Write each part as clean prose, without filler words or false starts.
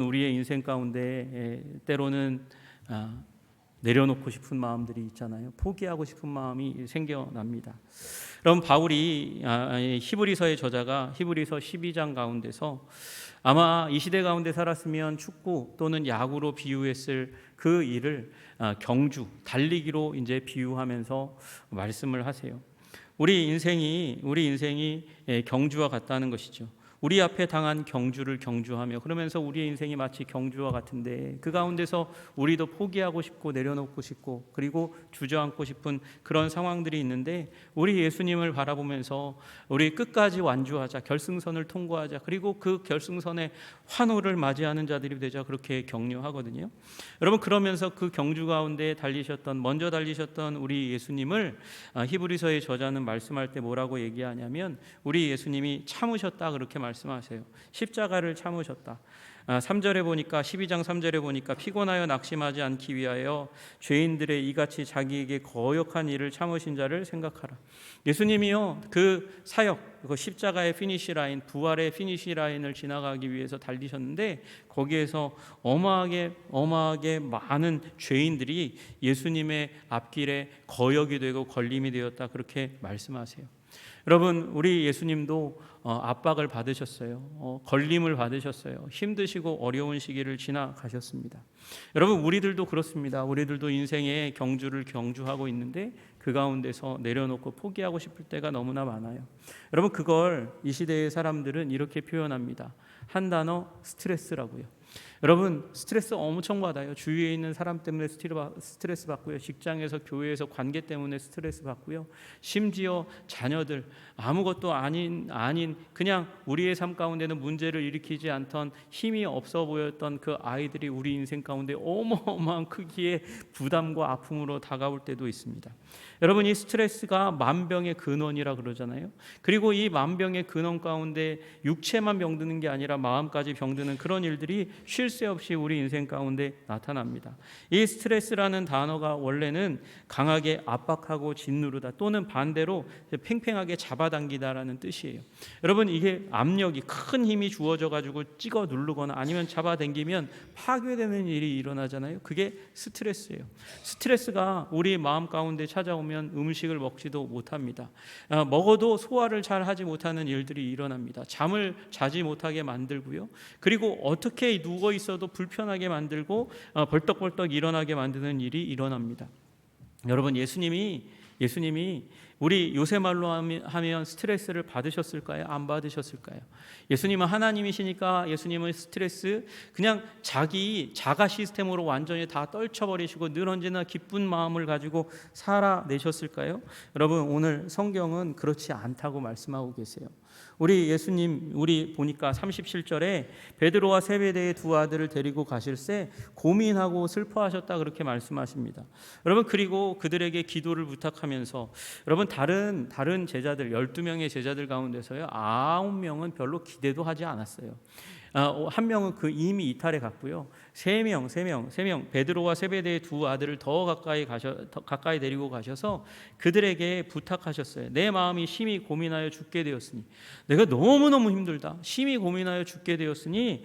우리의 인생 가운데 때로는 내려놓고 싶은 마음들이 있잖아요. 포기하고 싶은 마음이 생겨납니다. 그럼 바울이 히브리서의 저자가 히브리서 12장 가운데서 아마 이 시대 가운데 살았으면 축구 또는 야구로 비유했을 그 일을 경주, 달리기로 이제 비유하면서 말씀을 하세요. 우리 인생이 경주와 같다는 것이죠. 우리 앞에 당한 경주를 경주하며 그러면서 우리의 인생이 마치 경주와 같은데 그 가운데서 우리도 포기하고 싶고 내려놓고 싶고 그리고 주저앉고 싶은 그런 상황들이 있는데 우리 예수님을 바라보면서 우리 끝까지 완주하자, 결승선을 통과하자, 그리고 그 결승선의 환호를 맞이하는 자들이 되자, 그렇게 격려하거든요. 여러분, 그러면서 그 경주 가운데 먼저 달리셨던 우리 예수님을 히브리서의 저자는 말씀할 때 뭐라고 얘기하냐면 우리 예수님이 참으셨다, 그렇게 말씀하세요. 십자가를 참으셨다. 3절에 보니까 12장 3절에 보니까 피곤하여 낙심하지 않기 위하여 죄인들의 이같이 자기에게 거역한 일을 참으신 자를 생각하라. 예수님이요, 그 사역, 그 십자가의 피니시 라인, 부활의 피니시 라인을 지나가기 위해서 달리셨는데 거기에서 어마하게 많은 죄인들이 예수님의 앞길에 거역이 되고 걸림이 되었다, 그렇게 말씀하세요. 여러분, 우리 예수님도 압박을 받으셨어요. 걸림을 받으셨어요. 힘드시고 어려운 시기를 지나가셨습니다. 여러분, 우리들도 그렇습니다. 우리들도 인생의 경주를 경주하고 있는데 그 가운데서 내려놓고 포기하고 싶을 때가 너무나 많아요. 여러분, 그걸 이 시대의 사람들은 이렇게 표현합니다. 한 단어, 스트레스라고요. 여러분, 스트레스 엄청 받아요. 주위에 있는 사람 때문에 스트레스 받고요. 직장에서, 교회에서 관계 때문에 스트레스 받고요. 심지어 자녀들, 아무것도 아닌 그냥 우리의 삶 가운데는 문제를 일으키지 않던 힘이 없어 보였던 그 아이들이 우리 인생 가운데 어마어마한 크기의 부담과 아픔으로 다가올 때도 있습니다. 여러분, 이 스트레스가 만병의 근원이라 그러잖아요. 그리고 이 만병의 근원 가운데 육체만 병드는 게 아니라 마음까지 병드는 그런 일들이 쉴 새 없이 우리 인생 가운데 나타납니다. 이 스트레스라는 단어가 원래는 강하게 압박하고 짓누르다 또는 반대로 팽팽하게 잡아당기다라는 뜻이에요. 여러분, 이게 압력이 큰 힘이 주어져 가지고 찍어 누르거나 아니면 잡아당기면 파괴되는 일이 일어나잖아요. 그게 스트레스예요. 스트레스가 우리 마음 가운데 찾아오면 음식을 먹지도 못합니다. 먹어도 소화를 잘 하지 못하는 일들이 일어납니다. 잠을 자지 못하게 만들고요. 그리고 어떻게 누워 있어도 불편하게 만들고 벌떡벌떡 일어나게 만드는 일이 일어납니다. 여러분, 예수님이 우리 요새 말로 하면 스트레스를 받으셨을까요? 안 받으셨을까요? 예수님은 하나님이시니까 예수님은 스트레스 그냥 자가 시스템으로 완전히 다 떨쳐버리시고 늘 언제나 기쁜 마음을 가지고 살아내셨을까요? 여러분, 오늘 성경은 그렇지 않다고 말씀하고 계세요. 우리 예수님, 우리 보니까 37절에 베드로와 세베대의 두 아들을 데리고 가실 때 고민하고 슬퍼하셨다, 그렇게 말씀하십니다. 여러분, 그리고 그들에게 기도를 부탁하면서 여러분, 다른 제자들 12명의 제자들 가운데서요 9명은 별로 기대도 하지 않았어요. 한 명은 이미 이탈해 갔고요. 세 명 베드로와 세베대의 두 아들을 더 가까이 데리고 가셔서 그들에게 부탁하셨어요. 내 마음이 심히 고민하여 죽게 되었으니, 내가 너무너무 힘들다, 심히 고민하여 죽게 되었으니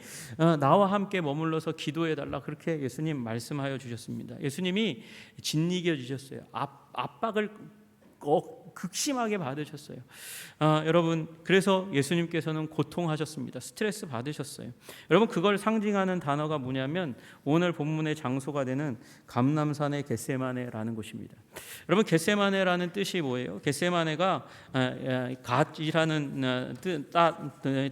나와 함께 머물러서 기도해 달라, 그렇게 예수님 말씀하여 주셨습니다. 예수님이 짓이겨 주셨어요. 압박을 극심하게 받으셨어요. 여러분, 그래서 예수님께서는 고통하셨습니다. 스트레스 받으셨어요. 여러분, 그걸 상징하는 단어가 뭐냐면 오늘 본문의 장소가 되는 감람산의 겟세마네라는 곳입니다. 여러분, 겟세마네라는 뜻이 뭐예요? 겟세마네가 갓이라는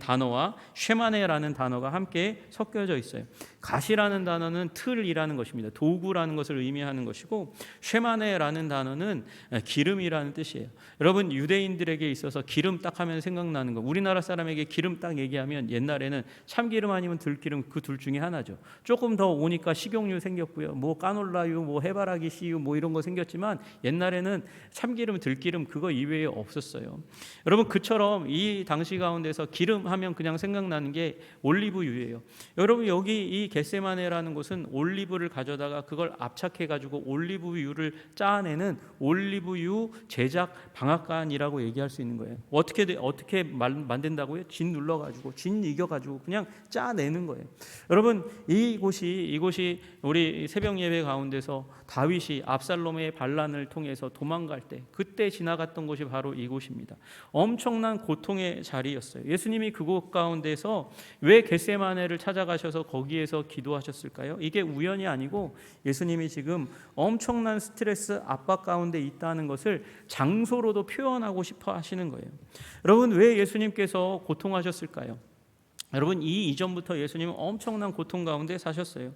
단어와 쉐마네라는 단어가 함께 섞여져 있어요. 갓이라는 단어는 틀이라는 것입니다. 도구라는 것을 의미하는 것이고, 쉐마네라는 단어는 기름이라는 뜻이에요. 여러분, 유대인들에게 있어서 기름 딱 하면 생각나는 거, 우리나라 사람에게 기름 딱 얘기하면 옛날에는 참기름 아니면 들기름, 그 둘 중에 하나죠. 조금 더 오니까 식용유 생겼고요, 뭐 까놀라유, 뭐 해바라기 씨유, 뭐 이런 거 생겼지만 옛날에는 참기름, 들기름 그거 이외에 없었어요. 여러분, 그처럼 이 당시 가운데서 기름 하면 그냥 생각나는 게 올리브유예요. 여러분, 여기 이 겟세마네라는 곳은 올리브를 가져다가 그걸 압착해 가지고 올리브유를 짜내는 올리브유 제작 방앗간이라고 얘기할 수 있는 거예요. 어떻게 만든다고요? 진 눌러 가지고 진 이겨 가지고 그냥 짜내는 거예요. 여러분, 이곳이 우리 새벽 예배 가운데서 다윗이 압살롬의 반란을 통해서 도망갈 때 그때 지나갔던 곳이 바로 이곳입니다. 엄청난 고통의 자리였어요. 예수님이 그곳 가운데서 왜 겟세마네를 찾아가셔서 거기에서 기도하셨을까요? 이게 우연이 아니고 예수님이 지금 엄청난 스트레스 압박 가운데 있다는 것을 장소로도 표현하고 싶어 하시는 거예요. 여러분, 왜 예수님께서 고통하셨을까요? 여러분, 이 이전부터 예수님은 엄청난 고통 가운데 사셨어요.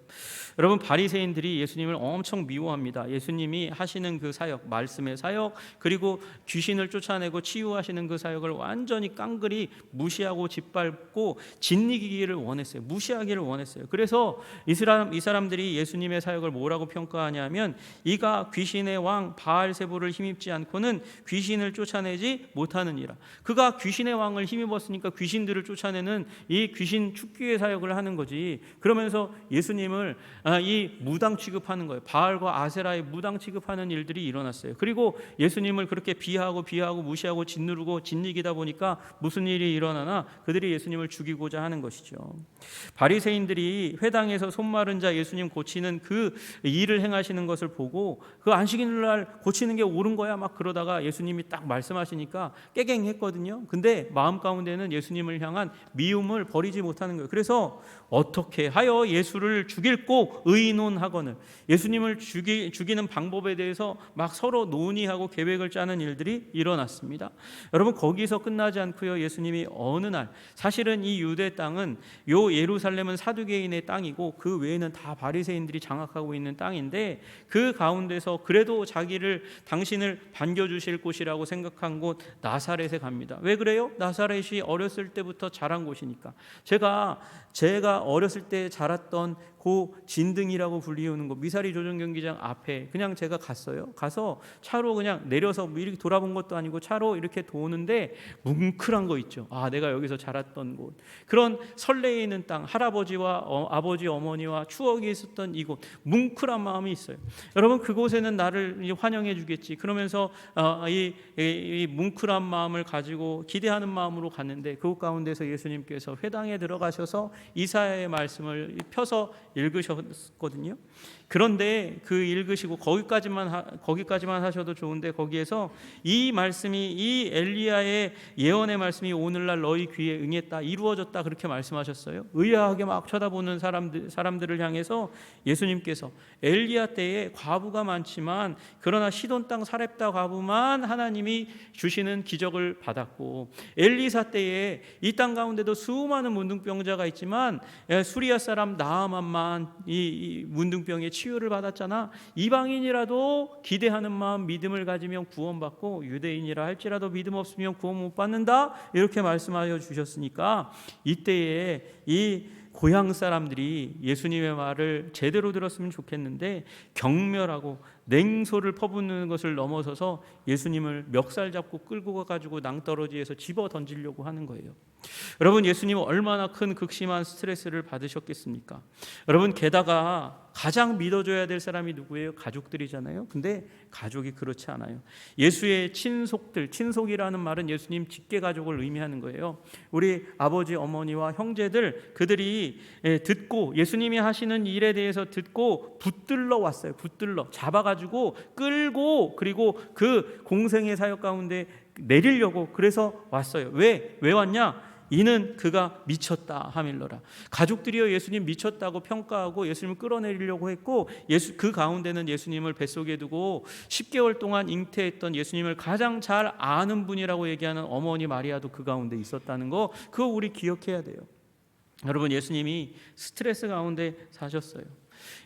여러분, 바리새인들이 예수님을 엄청 미워합니다. 예수님이 하시는 그 사역, 말씀의 사역, 그리고 귀신을 쫓아내고 치유하시는 그 사역을 완전히 깡그리 무시하고 짓밟고 짓이기를 원했어요. 무시하기를 원했어요. 그래서 이 사람들이 예수님의 사역을 뭐라고 평가하냐면, 이가 귀신의 왕 바알세불을 힘입지 않고는 귀신을 쫓아내지 못하느니라. 그가 귀신의 왕을 힘입었으니까 귀신들을 쫓아내는 이 귀신 축기의 사역을 하는 거지. 그러면서 예수님을 이 무당 취급하는 거예요. 바알과 아세라의 무당 취급하는 일들이 일어났어요. 그리고 예수님을 그렇게 비하하고 무시하고 짓누르고 짓이기다 보니까 무슨 일이 일어나나 그들이 예수님을 죽이고자 하는 것이죠. 바리새인들이 회당에서 손 마른 자 예수님 고치는 그 일을 행하시는 것을 보고 그 안식일날 고치는 게 옳은 거야 막 그러다가 예수님이 딱 말씀하시니까 깨갱했거든요. 근데 마음 가운데는 예수님을 향한 미움을 버리지 못하는 거예요. 그래서 어떻게 하여 예수를 죽일고 의논하거늘, 예수님을 죽이는 방법에 대해서 막 서로 논의하고 계획을 짜는 일들이 일어났습니다. 여러분, 거기서 끝나지 않고요. 예수님이 어느 날, 사실은 이 유대 땅은 요 예루살렘은 사두개인의 땅이고 그 외에는 다 바리새인들이 장악하고 있는 땅인데 그 가운데서 그래도 당신을 반겨주실 곳이라고 생각한 곳 나사렛에 갑니다. 왜 그래요? 나사렛이 어렸을 때부터 자란 곳이니까. 제가 어렸을 때 자랐던 그 진등이라고 불리우는 곳, 미사리 조정 경기장 앞에 그냥 제가 갔어요. 가서 차로 그냥 내려서 이렇게 돌아본 것도 아니고 차로 이렇게 도는데 뭉클한 거 있죠. 아, 내가 여기서 자랐던 곳. 그런 설레이는 땅, 할아버지와 아버지 어머니와 추억이 있었던 이곳, 뭉클한 마음이 있어요. 여러분, 그곳에는 나를 환영해 주겠지. 그러면서 이 뭉클한 마음을 가지고 기대하는 마음으로 갔는데 그곳 가운데서 예수님께서 회당에 들어가셔서 이사야의 말씀을 펴서 읽으셨거든요. 그런데 그 읽으시고 거기까지만 하셔도 좋은데 거기에서 이 말씀이, 이 엘리야의 예언의 말씀이 오늘날 너희 귀에 응했다, 이루어졌다, 그렇게 말씀하셨어요. 의아하게 막 쳐다보는 사람들을 향해서 예수님께서 엘리야 때에 과부가 많지만 그러나 시돈 땅 사렙다 과부만 하나님이 주시는 기적을 받았고, 엘리사 때에 이 땅 가운데도 수많은 문둥병자가 있지만 수리아 사람 나아만만 이 문둥병의 치유를 받았잖아. 이방인이라도 기대하는 마음, 믿음을 가지면 구원받고 유대인이라 할지라도 믿음 없으면 구원 못 받는다, 이렇게 말씀하여 주셨으니까 이때에 이 고향 사람들이 예수님의 말을 제대로 들었으면 좋겠는데 경멸하고 냉소를 퍼붓는 것을 넘어서서 예수님을 멱살 잡고 끌고 가가지고 낭떠러지에서 집어 던지려고 하는 거예요. 여러분, 예수님은 얼마나 큰 극심한 스트레스를 받으셨겠습니까? 여러분, 게다가 가장 믿어줘야 될 사람이 누구예요? 가족들이잖아요. 근데 가족이 그렇지 않아요. 예수의 친속들, 친속이라는 말은 예수님 직계 가족을 의미하는 거예요. 우리 아버지, 어머니와 형제들, 그들이 듣고 예수님이 하시는 일에 대해서 듣고 붙들러 왔어요. 붙들러 잡아가지고 끌고, 그리고 그 공생의 사역 가운데 내리려고 그래서 왔어요. 왜 왔냐? 이는 그가 미쳤다 하밀러라. 가족들이요, 예수님 미쳤다고 평가하고 예수님을 끌어내리려고 했고, 그 가운데는 예수님을 뱃속에 두고 10개월 동안 잉태했던 예수님을 가장 잘 아는 분이라고 얘기하는 어머니 마리아도 그 가운데 있었다는 거, 그거 우리 기억해야 돼요. 여러분, 예수님이 스트레스 가운데 사셨어요.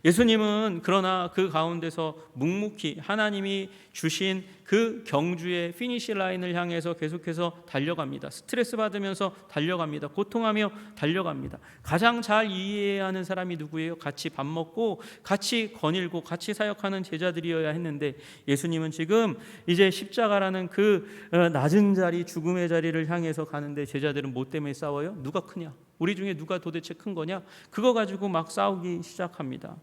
예수님은 그러나 그 가운데서 묵묵히 하나님이 주신 그 경주의 피니시 라인을 향해서 계속해서 달려갑니다. 스트레스 받으면서 달려갑니다. 고통하며 달려갑니다. 가장 잘 이해해야 하는 사람이 누구예요? 같이 밥 먹고 같이 거닐고 같이 사역하는 제자들이어야 했는데 예수님은 지금 이제 십자가라는 그 낮은 자리, 죽음의 자리를 향해서 가는데 제자들은 뭐 때문에 싸워요? 누가 크냐? 우리 중에 누가 도대체 큰 거냐? 그거 가지고 막 싸우기 시작합니다.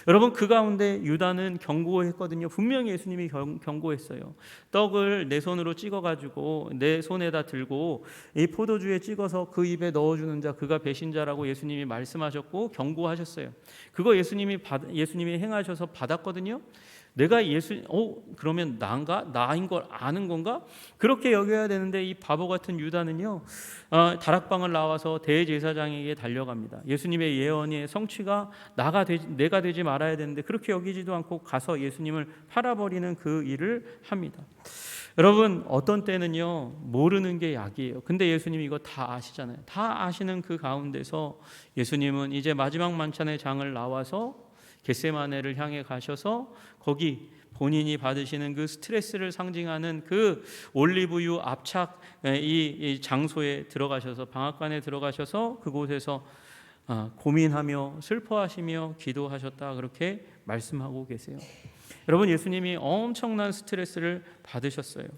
여러분, 그 가운데 유다는 경고했거든요. 분명히 예수님이 경고했어요. 떡을 내 손으로 찍어가지고 내 손에다 들고 이 포도주에 찍어서 그 입에 넣어주는 자, 그가 배신자라고 예수님이 말씀하셨고 경고하셨어요. 그거 예수님이 행하셔서 받았거든요. 내가 그러면 나인 걸 아는 건가? 그렇게 여겨야 되는데 이 바보 같은 유다는요, 다락방을 나와서 대제사장에게 달려갑니다. 예수님의 예언의 성취가 내가 되지 말아야 되는데 그렇게 여기지도 않고 가서 예수님을 팔아버리는 그 일을 합니다. 여러분, 어떤 때는요 모르는 게 약이에요. 근데 예수님이 이거 다 아시잖아요. 다 아시는 그 가운데서 예수님은 이제 마지막 만찬의 장을 나와서 겟세마네를 향해 가셔서 거기 본인이 받으시는 그 스트레스를 상징하는 그 올리브유 압착 이 장소에 들어가셔서, 방앗간에 들어가셔서 그곳에서 고민하며 슬퍼하시며 기도하셨다, 그렇게 말씀하고 계세요. 여러분, 예수님이 엄청난 스트레스를 받으셨어요.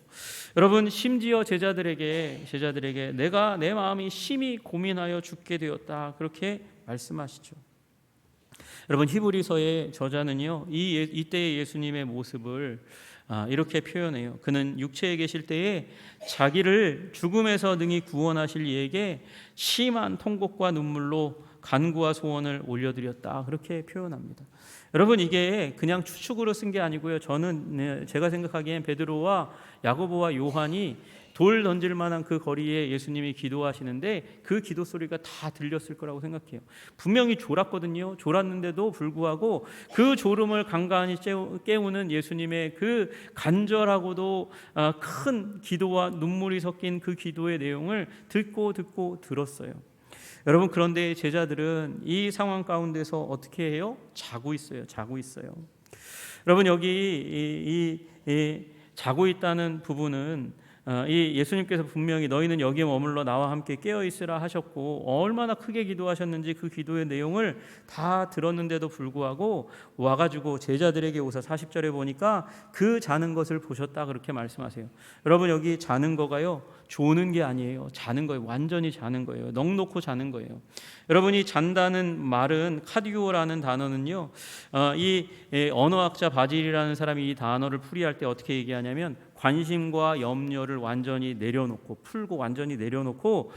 여러분, 심지어 제자들에게 내가 내 마음이 심히 고민하여 죽게 되었다, 그렇게 말씀하시죠. 여러분, 히브리서의 저자는요 이때의 예수님의 모습을 이렇게 표현해요. 그는 육체에 계실 때에 자기를 죽음에서 능히 구원하실 이에게 심한 통곡과 눈물로 간구와 소원을 올려드렸다, 그렇게 표현합니다. 여러분, 이게 그냥 추측으로 쓴 게 아니고요. 제가 생각하기엔 베드로와 야고보와 요한이 돌 던질 만한 그 거리에 예수님이 기도하시는데 그 기도 소리가 다 들렸을 거라고 생각해요. 분명히 졸았거든요. 졸았는데도 불구하고 그 졸음을 간간히 깨우는 예수님의 그 간절하고도 큰 기도와 눈물이 섞인 그 기도의 내용을 듣고 들었어요. 여러분, 그런데 제자들은 이 상황 가운데서 어떻게 해요? 자고 있어요. 여러분, 여기 이 자고 있다는 부분은 이 예수님께서 분명히 너희는 여기에 머물러 나와 함께 깨어 있으라 하셨고 얼마나 크게 기도하셨는지 그 기도의 내용을 다 들었는데도 불구하고 와가지고 제자들에게 오서 40절에 보니까 그 자는 것을 보셨다, 그렇게 말씀하세요. 여러분, 여기 자는 거가요 조는 게 아니에요. 자는 거예요. 완전히 자는 거예요. 넋놓고 자는 거예요. 여러분이 잔다는 말은 카디오라는 단어는요, 이 언어학자 바질이라는 사람이 이 단어를 풀이할 때 어떻게 얘기하냐면 관심과 염려를 완전히 내려놓고 완전히 내려놓고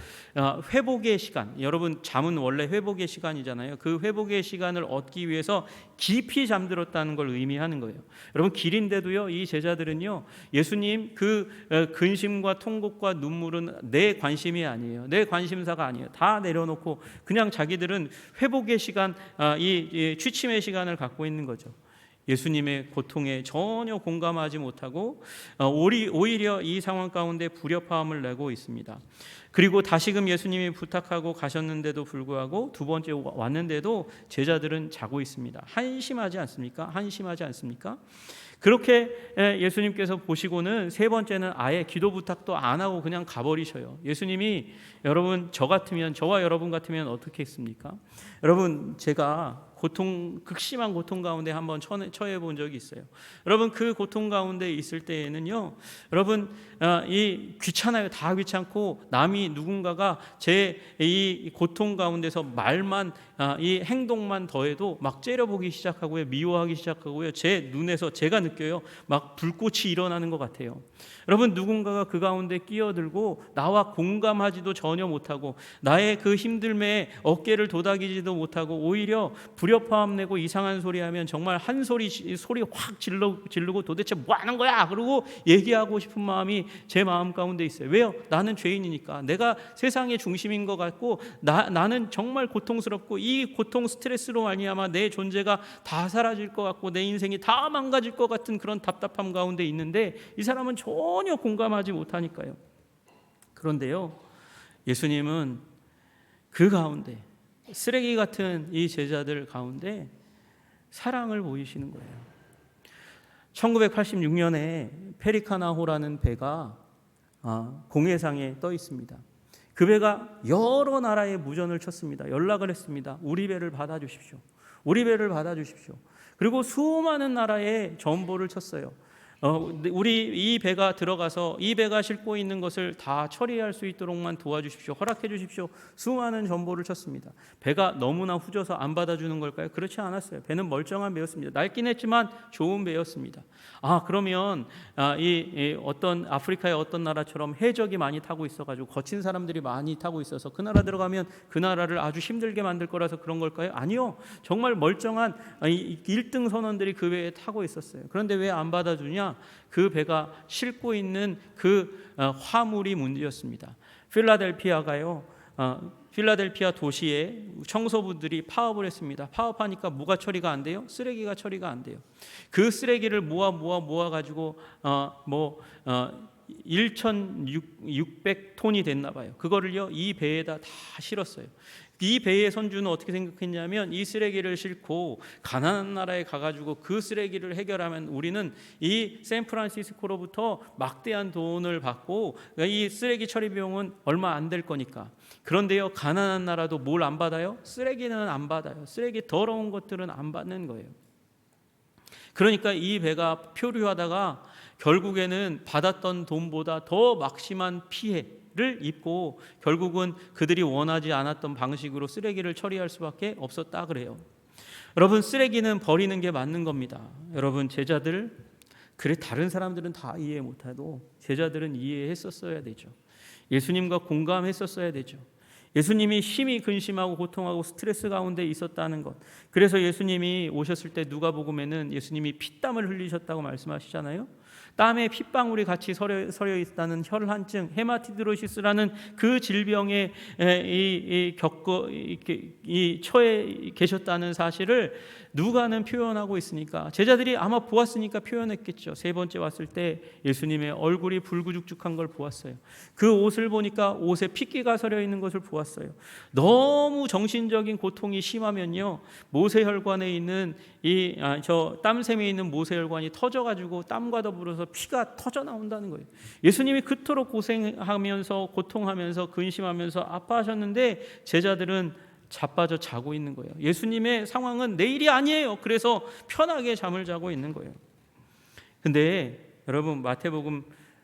회복의 시간, 여러분 잠은 원래 회복의 시간이잖아요. 그 회복의 시간을 얻기 위해서 깊이 잠들었다는 걸 의미하는 거예요. 여러분, 길인데도요 이 제자들은요 예수님 그 근심과 통곡과 눈물은 내 관심이 아니에요. 내 관심사가 아니에요. 다 내려놓고 그냥 자기들은 회복의 시간, 이 취침의 시간을 갖고 있는 거죠. 예수님의 고통에 전혀 공감하지 못하고 오히려 이 상황 가운데 불협화음을 내고 있습니다. 그리고 다시금 예수님이 부탁하고 가셨는데도 불구하고 두 번째 왔는데도 제자들은 자고 있습니다. 한심하지 않습니까? 그렇게 예수님께서 보시고는 세 번째는 아예 기도 부탁도 안 하고 그냥 가버리셔요. 예수님이 저와 여러분 같으면 어떻게 했습니까? 여러분, 제가 극심한 고통 가운데 한번 처해 본 적이 있어요. 여러분, 그 고통 가운데 있을 때에는요, 여러분 귀찮아요. 다 귀찮고 누군가가 제 이 고통 가운데서 말만 이 행동만 더해도 막 째려보기 시작하고요, 미워하기 시작하고요, 제 눈에서 제가 느껴요, 막 불꽃이 일어나는 것 같아요. 여러분, 누군가가 그 가운데 끼어들고 나와 공감하지도 전혀 못하고 나의 그 힘듦에 어깨를 도닥이지도 못하고 오히려 불협화음 내고 이상한 소리 하면 정말 한 소리 확 지르고 도대체 뭐 하는 거야? 그러고 얘기하고 싶은 마음이 제 마음 가운데 있어요. 왜요? 나는 죄인이니까. 내가 세상의 중심인 것 같고 나는 정말 고통스럽고 이 고통 스트레스로 말미암아 내 존재가 다 사라질 것 같고 내 인생이 다 망가질 것 같은 그런 답답함 가운데 있는데 이 사람은 전혀 공감하지 못하니까요. 그런데요, 예수님은 그 가운데 쓰레기 같은 이 제자들 가운데 사랑을 보이시는 거예요. 1986년에 페리카나호라는 배가 공해상에 떠 있습니다. 그 배가 여러 나라에 무전을 쳤습니다. 연락을 했습니다. 우리 배를 받아주십시오. 그리고 수많은 나라에 전보를 쳤어요. 우리 이 배가 들어가서 이 배가 싣고 있는 것을 다 처리할 수 있도록만 도와주십시오. 허락해 주십시오. 수많은 전보를 쳤습니다. 배가 너무나 후져서 안 받아주는 걸까요? 그렇지 않았어요. 배는 멀쩡한 배였습니다. 낡긴 했지만 좋은 배였습니다. 그러면 이 어떤 아프리카의 어떤 나라처럼 해적이 많이 타고 있어가지고 거친 사람들이 많이 타고 있어서 그 나라 들어가면 그 나라를 아주 힘들게 만들 거라서 그런 걸까요? 아니요. 정말 멀쩡한 1등 선원들이 그 배에 타고 있었어요. 그런데 왜 안 받아주냐? 그 배가 싣고 있는 그 화물이 문제였습니다. 필라델피아 도시에 청소부들이 파업을 했습니다. 파업하니까 뭐가 처리가 안 돼요? 쓰레기가 처리가 안 돼요. 그 쓰레기를 모아 가지고 1,600톤이 됐나 봐요. 그거를요 이 배에다 다 실었어요. 이 배의 선주는 어떻게 생각했냐면 이 쓰레기를 싣고 가나안 나라에 가가지고 그 쓰레기를 해결하면 우리는 이 샌프란시스코로부터 막대한 돈을 받고 이 쓰레기 처리 비용은 얼마 안 될 거니까. 그런데요 가나안 나라도 뭘 안 받아요? 쓰레기는 안 받아요. 쓰레기 더러운 것들은 안 받는 거예요. 그러니까 이 배가 표류하다가 결국에는 받았던 돈보다 더 막심한 피해를 입고 결국은 그들이 원하지 않았던 방식으로 쓰레기를 처리할 수밖에 없었다 그래요. 여러분 쓰레기는 버리는 게 맞는 겁니다. 여러분 제자들 그래 다른 사람들은 다 이해 못해도 제자들은 이해했었어야 되죠. 예수님과 공감했었어야 되죠. 예수님이 심히 근심하고 고통하고 스트레스 가운데 있었다는 것. 그래서 예수님이 오셨을 때 누가복음에는 예수님이 피땀을 흘리셨다고 말씀하시잖아요. 땀에 핏방울이 같이 서려 있다는 혈한증 헤마티드로시스라는 그 질병에 처해 계셨다는 사실을 누가는 표현하고 있으니까 제자들이 아마 보았으니까 표현했겠죠. 세 번째 왔을 때 예수님의 얼굴이 불구죽죽한 걸 보았어요. 그 옷을 보니까 옷에 핏기가 서려 있는 것을 보았어요. 너무 정신적인 고통이 심하면요 모세혈관에 있는 땀샘에 있는 모세혈관이 터져가지고 땀과 더불어서 피가 터져 나온다는 거예요. 예수님이 그토록 고생하면서 고통하면서 근심하면서 아파하셨는데 제자들은 자빠져 자고 있는 거예요. 예수님의 상황은 내일이 아니에요. 그래서 편하게 잠을 자고 있는 거예요. 근데 여러분 마태복음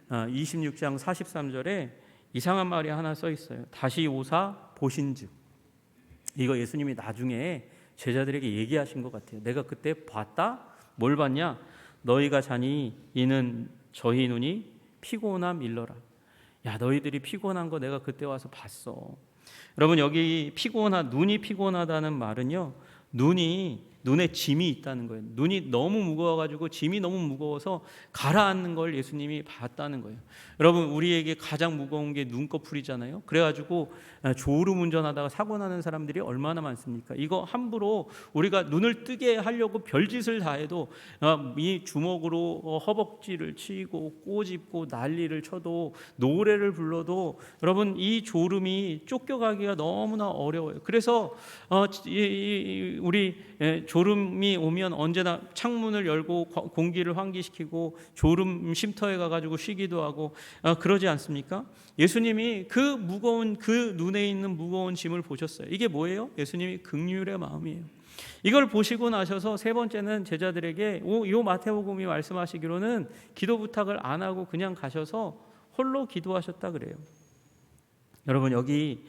26장 43절에 이상한 말이 하나 써 있어요. 다시 오사 보신즉. 이거 예수님이 나중에 제자들에게 얘기하신 것 같아요. 내가 그때 봤다? 뭘 봤냐? 너희가 자니 이는 저희 눈이 피곤함 일러라. 야 너희들이 피곤한 거 내가 그때 와서 봤어. 여러분 여기 눈이 피곤하다는 말은요 눈에 짐이 있다는 거예요. 눈이 너무 무거워가지고 짐이 너무 무거워서 가라앉는 걸 예수님이 봤다는 거예요. 여러분 우리에게 가장 무거운 게 눈꺼풀이잖아요. 그래가지고 졸음 운전하다가 사고 나는 사람들이 얼마나 많습니까? 이거 함부로 우리가 눈을 뜨게 하려고 별짓을 다 해도 이 주먹으로 허벅지를 치고 꼬집고 난리를 쳐도 노래를 불러도 여러분 이 졸음이 쫓겨가기가 너무나 어려워요. 그래서 우리 졸음이 오면 언제나 창문을 열고 공기를 환기시키고 졸음 쉼터에 가가지고 쉬기도 하고 그러지 않습니까? 예수님이 그 눈에 있는 무거운 짐을 보셨어요. 이게 뭐예요? 예수님이 긍휼의 마음이에요. 이걸 보시고 나셔서 세 번째는 제자들에게 이 마태복음이 말씀하시기로는 기도 부탁을 안 하고 그냥 가셔서 홀로 기도하셨다 그래요. 여러분 여기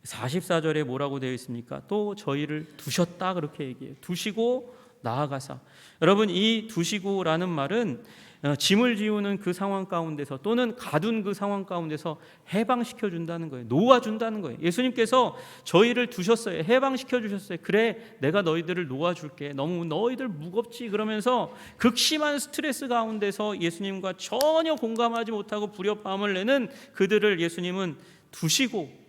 44절에 뭐라고 되어 있습니까? 또 저희를 두셨다 그렇게 얘기해요. 두시고 나아가사. 여러분 이 두시고라는 말은 짐을 지우는 그 상황 가운데서 또는 가둔 그 상황 가운데서 해방시켜 준다는 거예요. 놓아준다는 거예요. 예수님께서 저희를 두셨어요. 해방시켜 주셨어요. 그래 내가 너희들을 놓아줄게. 너무 너희들 무겁지 그러면서 극심한 스트레스 가운데서 예수님과 전혀 공감하지 못하고 불협화음을 내는 그들을 예수님은 두시고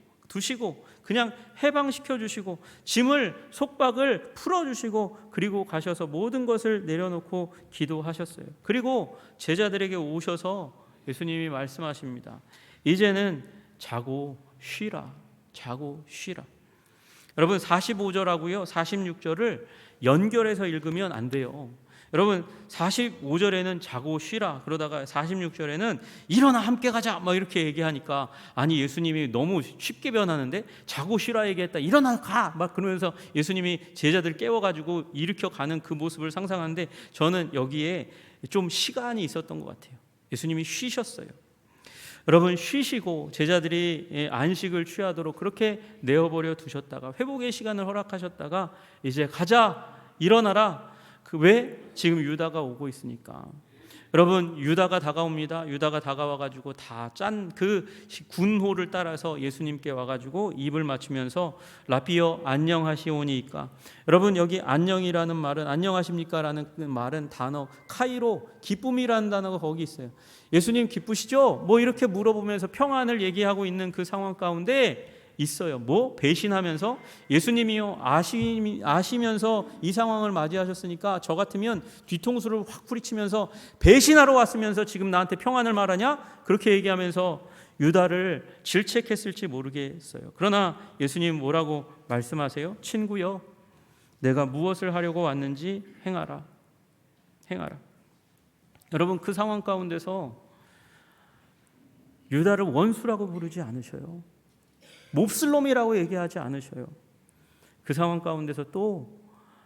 그냥 해방시켜 주시고 짐을 속박을 풀어 주시고 그리고 가셔서 모든 것을 내려놓고 기도하셨어요. 그리고 제자들에게 오셔서 예수님이 말씀하십니다. 이제는 자고 쉬라. 여러분 45절하고요 46절을 연결해서 읽으면 안 돼요. 여러분 45절에는 자고 쉬라, 그러다가 46절에는 일어나 함께 가자 막 이렇게 얘기하니까, 아니 예수님이 너무 쉽게 변하는데, 자고 쉬라 얘기했다, 일어나 가 막 그러면서 예수님이 제자들 깨워가지고 일으켜 가는 그 모습을 상상하는데, 저는 여기에 좀 시간이 있었던 것 같아요. 예수님이 쉬셨어요. 여러분 쉬시고 제자들이 안식을 취하도록 그렇게 내어버려 두셨다가 회복의 시간을 허락하셨다가 이제 가자, 일어나라. 왜? 지금 유다가 오고 있으니까. 여러분 유다가 다가옵니다. 유다가 다가와가지고 다 짠 그 군호를 따라서 예수님께 와가지고 입을 맞추면서 라피어 안녕하시오니까. 여러분 여기 안녕이라는 말은, 안녕하십니까 라는 말은 단어 카이로, 기쁨이라는 단어가 거기 있어요. 예수님 기쁘시죠? 뭐 이렇게 물어보면서 평안을 얘기하고 있는 그 상황 가운데 있어요. 뭐 배신하면서, 예수님이요 아시면서 이 상황을 맞이하셨으니까 저 같으면 뒤통수를 확 뿌리치면서 배신하러 왔으면서 지금 나한테 평안을 말하냐? 그렇게 얘기하면서 유다를 질책했을지 모르겠어요. 그러나 예수님 뭐라고 말씀하세요? 친구여, 내가 무엇을 하려고 왔는지 행하라. 행하라. 여러분 그 상황 가운데서 유다를 원수라고 부르지 않으셔요. 몹쓸 놈이라고 얘기하지 않으셔요. 그 상황 가운데서 또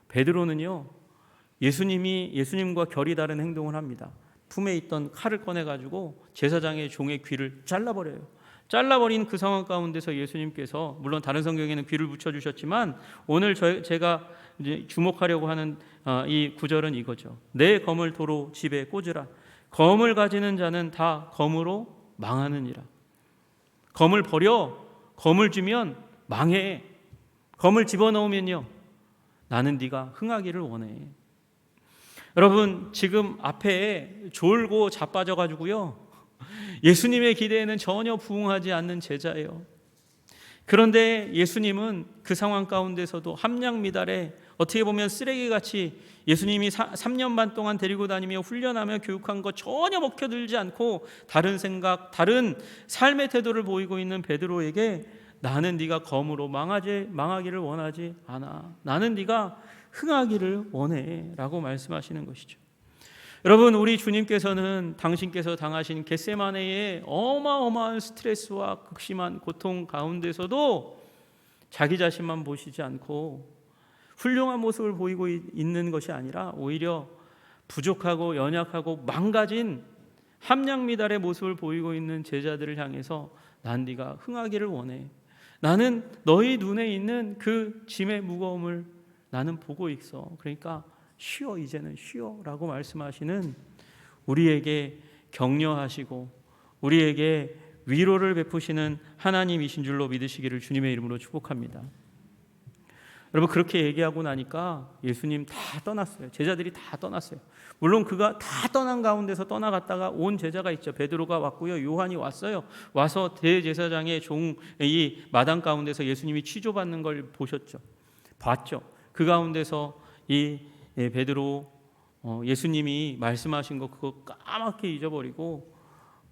베드로는요, 예수님과 결이 다른 행동을 합니다. 품에 있던 칼을 꺼내가지고 제사장의 종의 귀를 잘라버려요. 잘라버린 그 상황 가운데서 예수님께서, 물론 다른 성경에는 귀를 붙여주셨지만 오늘 제가 이제 주목하려고 하는 이 구절은 이거죠. 내 검을 도로 집에 꽂으라. 검을 가지는 자는 다 검으로 망하느니라. 검을 버려. 검을 주면 망해. 검을 집어넣으면요, 나는 네가 흥하기를 원해. 여러분 지금 앞에 졸고 자빠져가지고요, 예수님의 기대에는 전혀 부응하지 않는 제자예요. 그런데 예수님은 그 상황 가운데서도 함량미달에 어떻게 보면 쓰레기같이 예수님이 3년 반 동안 데리고 다니며 훈련하며 교육한 것 전혀 먹혀들지 않고 다른 생각, 다른 삶의 태도를 보이고 있는 베드로에게 나는 네가 검으로 망하기를 원하지 않아. 나는 네가 흥하기를 원해 라고 말씀하시는 것이죠. 여러분 우리 주님께서는 당신께서 당하신 겟세마네의 어마어마한 스트레스와 극심한 고통 가운데서도 자기 자신만 보시지 않고 훌륭한 모습을 보이고 있는 것이 아니라 오히려 부족하고 연약하고 망가진 함량미달의 모습을 보이고 있는 제자들을 향해서 난 네가 흥하기를 원해. 나는 너희 눈에 있는 그 짐의 무거움을 나는 보고 있어. 그러니까 쉬어, 이제는 쉬어 라고 말씀하시는, 우리에게 격려하시고 우리에게 위로를 베푸시는 하나님이신 줄로 믿으시기를 주님의 이름으로 축복합니다. 여러분 그렇게 얘기하고 나니까 예수님 다 떠났어요. 제자들이 다 떠났어요. 물론 그가 다 떠난 가운데서 떠나갔다가 온 제자가 있죠. 베드로가 왔고요, 요한이 왔어요. 와서 대제사장의 종 이 마당 가운데서 예수님이 취조받는 걸 보셨죠. 봤죠. 그 가운데서 이 베드로 예수님이 말씀하신 거 그거 까맣게 잊어버리고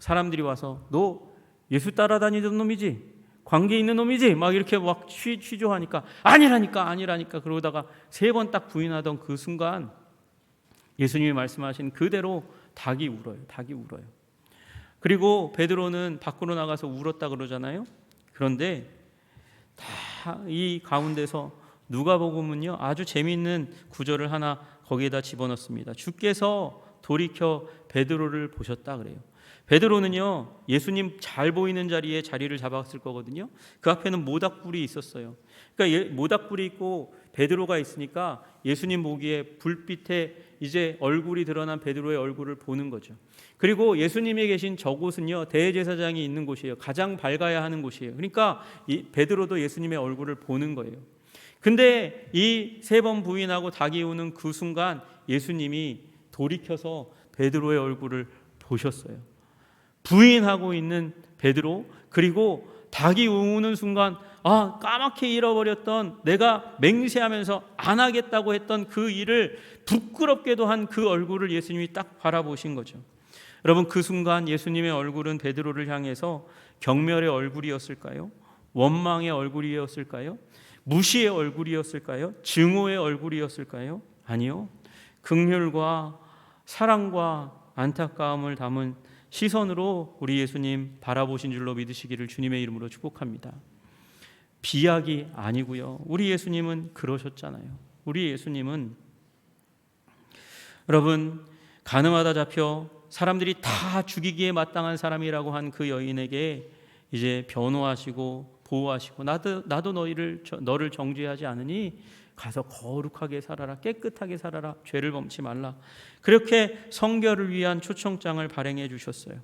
사람들이 와서 너 예수 따라다니던 놈이지? 관계 있는 놈이지? 막 이렇게 막 취조하니까 아니라니까 그러다가 3번 딱 부인하던 그 순간 예수님이 말씀하신 그대로 닭이 울어요. 그리고 베드로는 밖으로 나가서 울었다 그러잖아요. 그런데 다 이 가운데서 누가복음은요 아주 재미있는 구절을 하나 거기에다 집어넣습니다. 주께서 돌이켜 베드로를 보셨다 그래요. 베드로는요 예수님 잘 보이는 자리에 자리를 잡았을 거거든요. 그 앞에는 모닥불이 있었어요. 그러니까 모닥불이 있고 베드로가 있으니까 예수님 보기에 불빛에 이제 얼굴이 드러난 베드로의 얼굴을 보는 거죠. 그리고 예수님이 계신 저곳은요 대제사장이 있는 곳이에요. 가장 밝아야 하는 곳이에요. 그러니까 베드로도 예수님의 얼굴을 보는 거예요. 근데 이 3번 부인하고 닭이 우는 그 순간 예수님이 돌이켜서 베드로의 얼굴을 보셨어요. 부인하고 있는 베드로, 그리고 닭이 우는 순간 까맣게 잃어버렸던, 내가 맹세하면서 안 하겠다고 했던 그 일을 부끄럽게도 한 그 얼굴을 예수님이 딱 바라보신 거죠. 여러분 그 순간 예수님의 얼굴은 베드로를 향해서 경멸의 얼굴이었을까요? 원망의 얼굴이었을까요? 무시의 얼굴이었을까요? 증오의 얼굴이었을까요? 아니요. 긍휼과 사랑과 안타까움을 담은 시선으로 우리 예수님 바라보신 줄로 믿으시기를 주님의 이름으로 축복합니다. 비약이 아니고요. 우리 예수님은 그러셨잖아요. 우리 예수님은 여러분 간음하다 잡혀 사람들이 다 죽이기에 마땅한 사람이라고 한 그 여인에게 이제 변호하시고 보호하시고 나도 너를 정죄하지 않으니 가서 거룩하게 살아라, 깨끗하게 살아라, 죄를 범치 말라. 그렇게 성결을 위한 초청장을 발행해 주셨어요.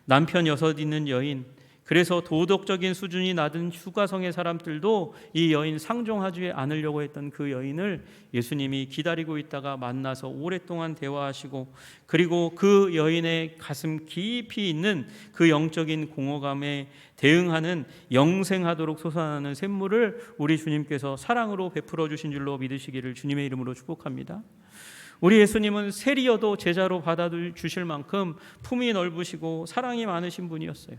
남편 6 있는 여인, 그래서 도덕적인 수준이 낮은 휴가성의 사람들도 이 여인 상종하지 않으려고 했던 그 여인을 예수님이 기다리고 있다가 만나서 오랫동안 대화하시고, 그리고 그 여인의 가슴 깊이 있는 그 영적인 공허감에 대응하는 영생하도록 솟아나는 샘물을 우리 주님께서 사랑으로 베풀어 주신 줄로 믿으시기를 주님의 이름으로 축복합니다. 우리 예수님은 세리여도 제자로 받아주실 만큼 품이 넓으시고 사랑이 많으신 분이었어요.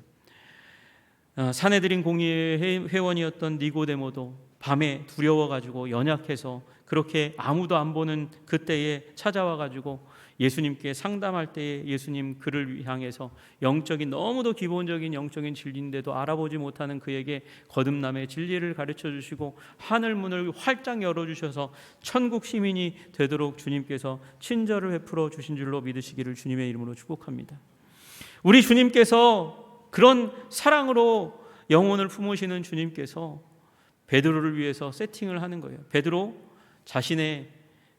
사내들인 공의회 회원이었던 니고데모도 밤에 두려워가지고 연약해서 그렇게 아무도 안 보는 그때에 찾아와가지고 예수님께 상담할 때에 예수님 그를 향해서 영적인, 너무도 기본적인 영적인 진리인데도 알아보지 못하는 그에게 거듭남의 진리를 가르쳐 주시고 하늘 문을 활짝 열어주셔서 천국 시민이 되도록 주님께서 친절을 베풀어 주신 줄로 믿으시기를 주님의 이름으로 축복합니다. 우리 주님께서 그런 사랑으로 영혼을 품으시는 주님께서 베드로를 위해서 세팅을 하는 거예요. 베드로 자신의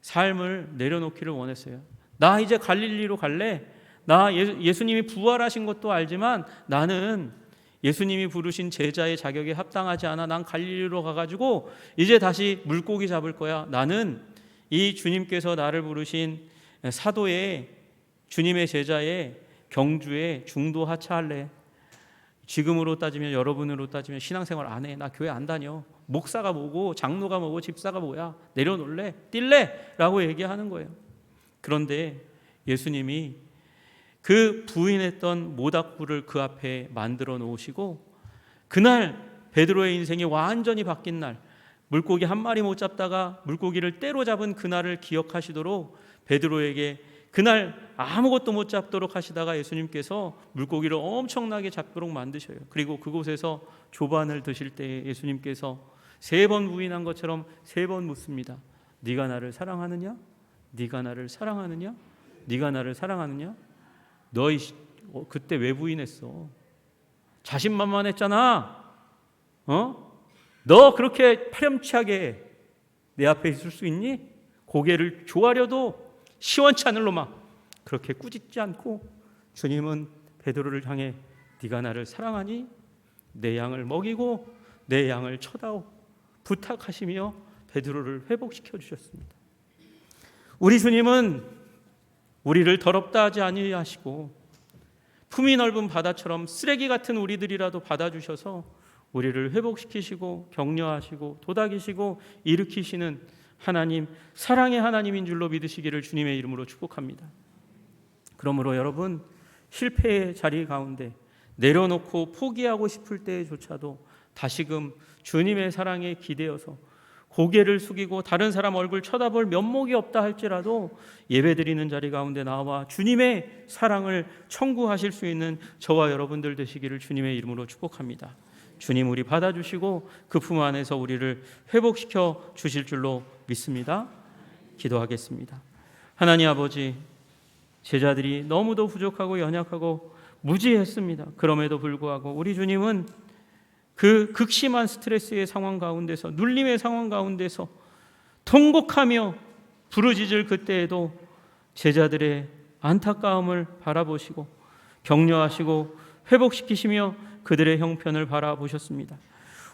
삶을 내려놓기를 원했어요. 나 이제 갈릴리로 갈래. 나 예수님이 부활하신 것도 알지만 나는 예수님이 부르신 제자의 자격에 합당하지 않아. 난 갈릴리로 가가지고 이제 다시 물고기 잡을 거야. 나는 이 주님께서 나를 부르신 사도의 주님의 제자의 경주에 중도 하차할래. 지금으로 따지면, 여러분으로 따지면 신앙생활 안 해. 나 교회 안 다녀. 목사가 뭐고 장로가 뭐고 집사가 뭐야. 내려놓을래? 뛸래? 라고 얘기하는 거예요. 그런데 예수님이 그 부인했던 모닥불을 그 앞에 만들어 놓으시고, 그날 베드로의 인생이 완전히 바뀐 날, 물고기 한 마리 못 잡다가 물고기를 때로잡은 그날을 기억하시도록 베드로에게 그날 아무것도 못 잡도록 하시다가 예수님께서 물고기를 엄청나게 잡도록 만드셔요. 그리고 그곳에서 조반을 드실 때 예수님께서 3번 부인한 것처럼 3번 묻습니다. 네가 나를 사랑하느냐? 네가 나를 사랑하느냐? 네가 나를 사랑하느냐? 너 그때 왜 부인했어? 자신만만했잖아. 너 그렇게 파렴치하게 내 앞에 있을 수 있니? 고개를 조아려도 시원치 않을 놈아. 그렇게 꾸짖지 않고 주님은 베드로를 향해 네가 나를 사랑하니? 내 양을 먹이고 내 양을 쳐다오 부탁하시며 베드로를 회복시켜 주셨습니다. 우리 주님은 우리를 더럽다 하지 아니하시고 품이 넓은 바다처럼 쓰레기 같은 우리들이라도 받아주셔서 우리를 회복시키시고 격려하시고 도닥이시고 일으키시는 하나님, 사랑의 하나님인 줄로 믿으시기를 주님의 이름으로 축복합니다. 그러므로 여러분, 실패의 자리 가운데 내려놓고 포기하고 싶을 때조차도 다시금 주님의 사랑에 기대어서 고개를 숙이고 다른 사람 얼굴 쳐다볼 면목이 없다 할지라도 예배드리는 자리 가운데 나와 주님의 사랑을 청구하실 수 있는 저와 여러분들 되시기를 주님의 이름으로 축복합니다. 주님, 우리 받아주시고 그 품 안에서 우리를 회복시켜 주실 줄로 믿습니다. 기도하겠습니다. 하나님 아버지, 제자들이 너무도 부족하고 연약하고 무지했습니다. 그럼에도 불구하고 우리 주님은 그 극심한 스트레스의 상황 가운데서, 눌림의 상황 가운데서 통곡하며 부르짖을 그때에도 제자들의 안타까움을 바라보시고 격려하시고 회복시키시며 그들의 형편을 바라보셨습니다.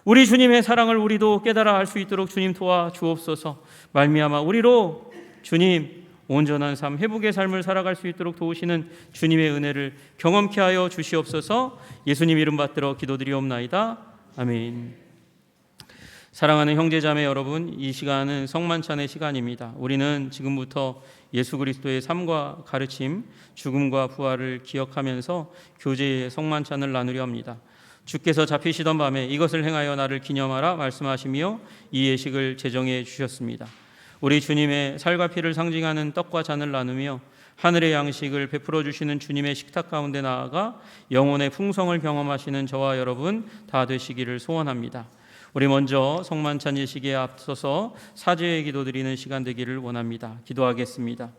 우리 주님의 사랑을 우리도 깨달아 알 수 있도록 주님 도와주옵소서. 말미암아 우리로 주님 온전한 삶, 회복의 삶을 살아갈 수 있도록 도우시는 주님의 은혜를 경험케 하여 주시옵소서. 예수님 이름 받들어 기도드리옵나이다. 아멘. 사랑하는 형제자매 여러분, 이 시간은 성만찬의 시간입니다. 우리는 지금부터 예수 그리스도의 삶과 가르침, 죽음과 부활을 기억하면서 교제의 성만찬을 나누려 합니다. 주께서 잡히시던 밤에 이것을 행하여 나를 기념하라 말씀하시며 이 예식을 제정해 주셨습니다. 우리 주님의 살과 피를 상징하는 떡과 잔을 나누며 하늘의 양식을 베풀어 주시는 주님의 식탁 가운데 나아가 영혼의 풍성을 경험하시는 저와 여러분 다 되시기를 소원합니다. 우리 먼저 성만찬 예식에 앞서서 사죄의 기도 드리는 시간 되기를 원합니다. 기도하겠습니다.